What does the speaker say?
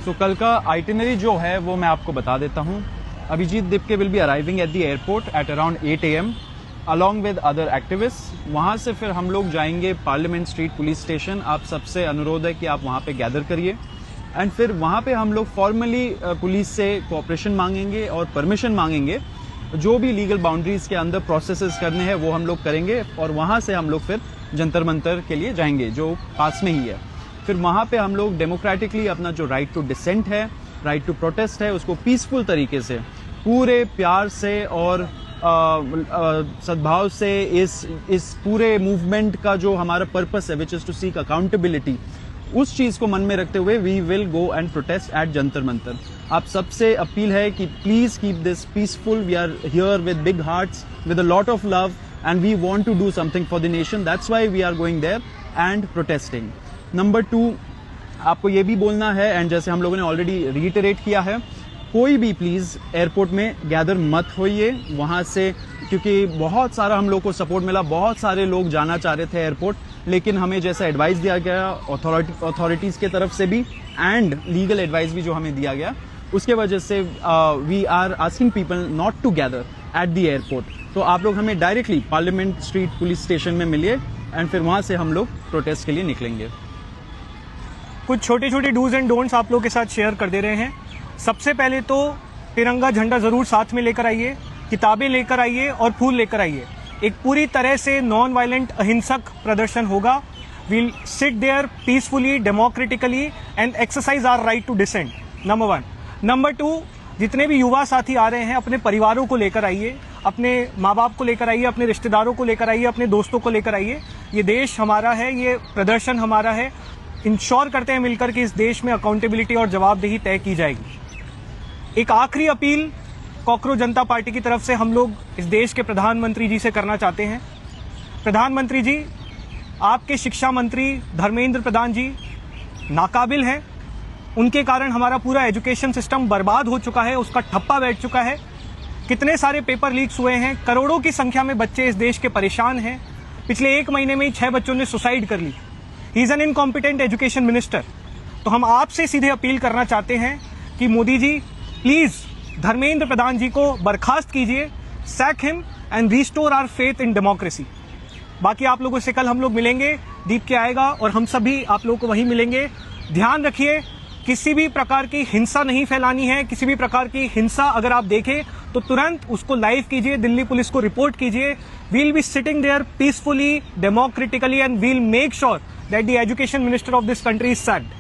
तो कल का आइटिनरी जो है वो मैं आपको बता देता हूँ। Abhijeet Dipke will be arriving at the airport at around 8 AM along with other activist. वहाँ से फिर हम लोग जाएंगे पार्लियामेंट स्ट्रीट पुलिस स्टेशन। आप सबसे अनुरोध है कि आप वहाँ पे गैदर करिए एंड फिर वहाँ पे हम लोग फॉर्मली पुलिस से कोऑपरेशन मांगेंगे और परमिशन मांगेंगे। जो भी लीगल बाउंड्रीज के अंदर प्रोसेसेस करने हैं वो हम लोग करेंगे और वहाँ से हम लोग फिर जंतर मंतर के लिए जाएंगे जो पास में ही है। फिर वहाँ पे हम लोग डेमोक्रेटिकली अपना जो राइट टू डिसेंट है, राइट टू प्रोटेस्ट है, उसको पीसफुल तरीके से पूरे प्यार से और सद्भाव से इस पूरे मूवमेंट का जो हमारा पर्पस है which is to seek accountability, उस चीज को मन में रखते हुए we will go and protest at Jantar Mantar. आप सबसे अपील है कि please keep this peaceful. We are here with big hearts, with a lot of love and we want to do something for the nation. That's why we are going there and protesting. Number 2, आपको ये भी बोलना है and जैसे हम लोगों ने already reiterate किया है, कोई भी प्लीज एयरपोर्ट में गैदर मत होइए वहां से, क्योंकि बहुत सारा हम लोग को सपोर्ट मिला। बहुत सारे लोग जाना चाह रहे थे एयरपोर्ट, लेकिन हमें जैसा एडवाइस दिया गया अथॉरिटीज के तरफ से भी एंड लीगल एडवाइस भी जो हमें दिया गया, उसके वजह से we are asking people not to gather at the airport. तो आप लोग हमें directly parliament street police station में मिलिए एंड फिर वहां से हम लोग प्रोटेस्ट के लिए निकलेंगे। कुछ छोटे छोटे डूज एंड डोंट्स आप लोग के साथ शेयर कर दे रहे हैं। सबसे पहले तो तिरंगा झंडा जरूर साथ में लेकर आइए, किताबें लेकर आइए और फूल लेकर आइए। एक पूरी तरह से नॉन वायलेंट अहिंसक प्रदर्शन होगा। We'll sit there peacefully, democratically and exercise our right to dissent, number 1। Number 2, जितने भी युवा साथी आ रहे हैं अपने परिवारों को लेकर आइए, अपने माँ बाप को लेकर आइए, अपने रिश्तेदारों को लेकर आइए, अपने दोस्तों को लेकर आइए। ये देश हमारा है, ये प्रदर्शन हमारा है। इंश्योर करते हैं मिलकर कि इस देश में अकाउंटेबिलिटी और जवाबदेही तय की जाएगी। एक आखिरी अपील कॉकरोच जनता पार्टी की तरफ से हम लोग इस देश के प्रधानमंत्री जी से करना चाहते हैं। प्रधानमंत्री जी, आपके शिक्षा मंत्री धर्मेंद्र प्रधान जी नाकाबिल हैं। उनके कारण हमारा पूरा एजुकेशन सिस्टम बर्बाद हो चुका है, उसका ठप्पा बैठ चुका है। कितने सारे पेपर लीक्स हुए हैं, करोड़ों की संख्या में बच्चे इस देश के परेशान हैं। पिछले 1 महीने में ही 6 बच्चों ने सुसाइड कर ली। He is an incompetent education minister. तो हम आपसे सीधे अपील करना चाहते हैं कि मोदी जी प्लीज धर्मेंद्र प्रधान जी को बर्खास्त कीजिए, sack him and restore our faith in democracy. बाकी आप लोगों से कल हम लोग मिलेंगे, दीप के आएगा और हम सभी आप लोगों को वहीं मिलेंगे। ध्यान रखिए, किसी भी प्रकार की हिंसा नहीं फैलानी है। किसी भी प्रकार की हिंसा अगर आप देखें तो तुरंत उसको लाइव कीजिए, दिल्ली पुलिस को रिपोर्ट कीजिए। We'll be sitting there peacefully, democratically and we'll make sure that the education minister of this country is sacked.